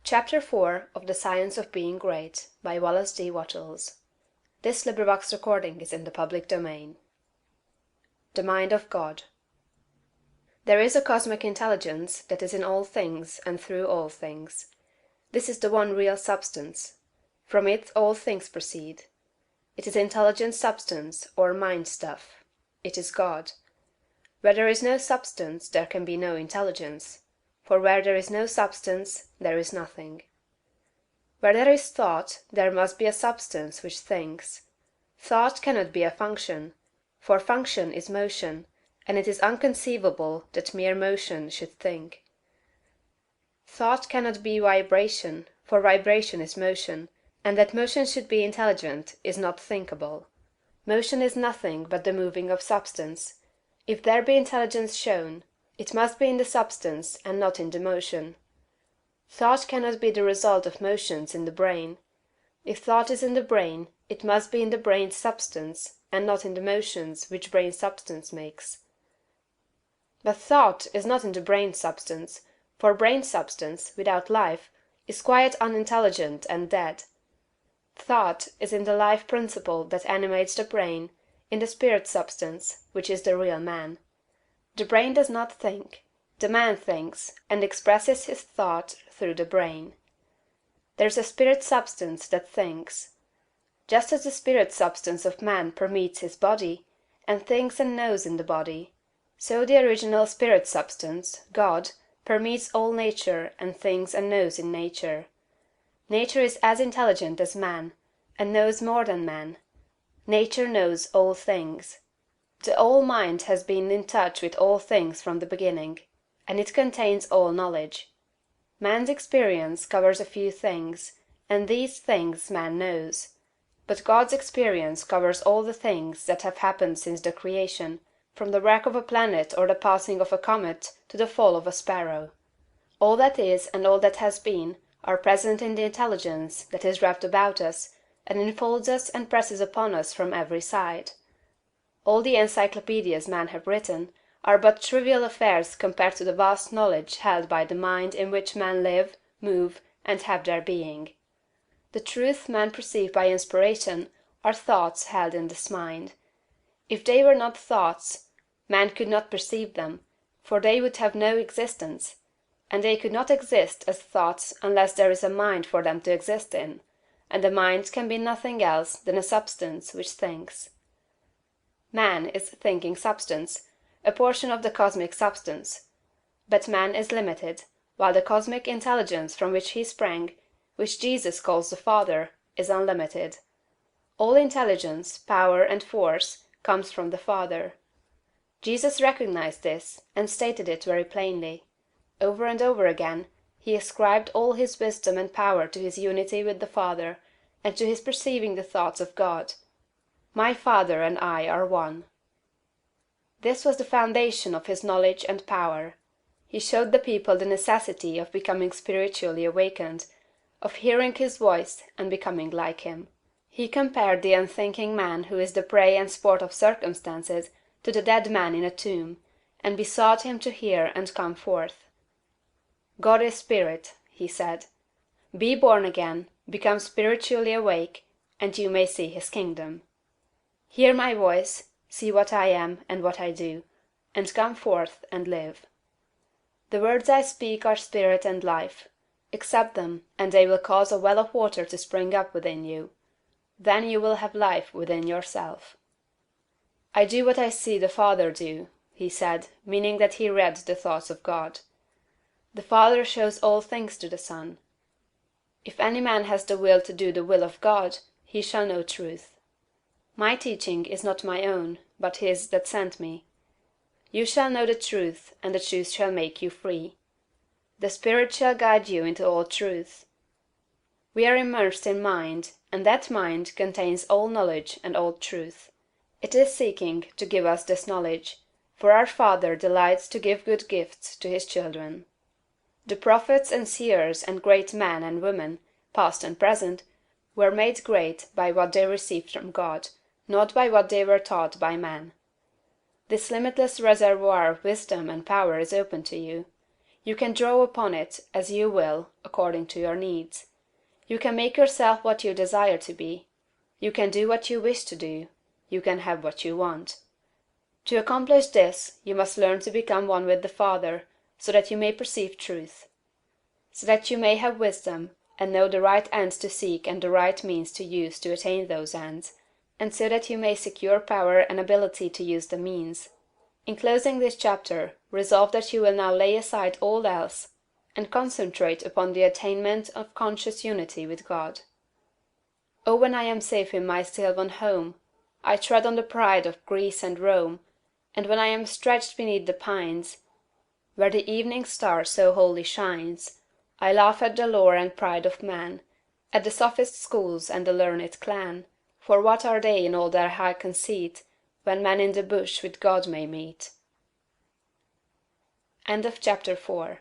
Chapter 4 of The Science of Being Great by Wallace D. Wattles. This recording is in the public domain. The Mind of God. There is a cosmic intelligence that is in all things and through all things. This is the one real substance. From it all things proceed. It is intelligent substance or mind stuff. It is God. Where there is no substance there can be no intelligence. For where there is no substance, there is nothing. Where there is thought, there must be a substance which thinks. Thought cannot be a function, for function is motion, and it is inconceivable that mere motion should think. Thought cannot be vibration, for vibration is motion, and that motion should be intelligent is not thinkable. Motion is nothing but the moving of substance. If there be intelligence shown, it must be in the substance and not in the motion. Thought cannot be the result of motions in the brain. If thought is in the brain, it must be in the brain's substance, and not in the motions which brain substance makes. But thought is not in the brain substance, for brain substance, without life, is quite unintelligent and dead. Thought is in the life principle that animates the brain, in the spirit substance, which is the real man. The brain does not think. The man thinks, and expresses his thought through the brain. There is a spirit substance that thinks. Just as the spirit substance of man permeates his body, and thinks and knows in the body, so the original spirit substance, God, permeates all nature and thinks and knows in nature. Nature is as intelligent as man, and knows more than man. Nature knows all things. The All-Mind has been in touch with all things from the beginning, and it contains all knowledge. Man's experience covers a few things, and these things man knows. But God's experience covers all the things that have happened since the creation, from the wreck of a planet or the passing of a comet to the fall of a sparrow. All that is and all that has been are present in the intelligence that is wrapped about us, and enfolds us and presses upon us from every side. All the encyclopedias men have written are but trivial affairs compared to the vast knowledge held by the mind in which men live, move, and have their being. The truths men perceive by inspiration are thoughts held in this mind. If they were not thoughts, man could not perceive them, for they would have no existence, and they could not exist as thoughts unless there is a mind for them to exist in, and the mind can be nothing else than a substance which thinks. Man is thinking substance, a portion of the cosmic substance. But man is limited, while the cosmic intelligence from which he sprang, which Jesus calls the Father, is unlimited. All intelligence, power, and force comes from the Father. Jesus recognized this, and stated it very plainly. Over and over again, he ascribed all his wisdom and power to his unity with the Father, and to his perceiving the thoughts of God. My Father and I are one. This was the foundation of his knowledge and power. He showed the people the necessity of becoming spiritually awakened, of hearing his voice and becoming like him. He compared the unthinking man who is the prey and sport of circumstances to the dead man in a tomb, and besought him to hear and come forth. God is spirit, he said. Be born again, become spiritually awake, and you may see his kingdom. Hear my voice, see what I am and what I do, and come forth and live. The words I speak are spirit and life. Accept them, and they will cause a well of water to spring up within you. Then you will have life within yourself. I do what I see the Father do, he said, meaning that he read the thoughts of God. The Father shows all things to the Son. If any man has the will to do the will of God, he shall know truth. My teaching is not my own, but his that sent me. You shall know the truth, and the truth shall make you free. The Spirit shall guide you into all truth. We are immersed in mind, and that mind contains all knowledge and all truth. It is seeking to give us this knowledge, for our Father delights to give good gifts to his children. The prophets and seers and great men and women, past and present, were made great by what they received from God, not by what they were taught by man. This limitless reservoir of wisdom and power is open to you. You can draw upon it as you will, according to your needs. You can make yourself what you desire to be. You can do what you wish to do. You can have what you want. To accomplish this, you must learn to become one with the Father, so that you may perceive truth. So that you may have wisdom, and know the right ends to seek and the right means to use to attain those ends, and so that you may secure power and ability to use the means. In closing this chapter, resolve that you will now lay aside all else, and concentrate upon the attainment of conscious unity with God. Oh, when I am safe in my sylvan home, I tread on the pride of Greece and Rome, and when I am stretched beneath the pines, where the evening star so wholly shines, I laugh at the lore and pride of man, at the sophist schools and the learned clan, for what are they in all their high conceit, when man in the bush with God may meet? End of chapter 4.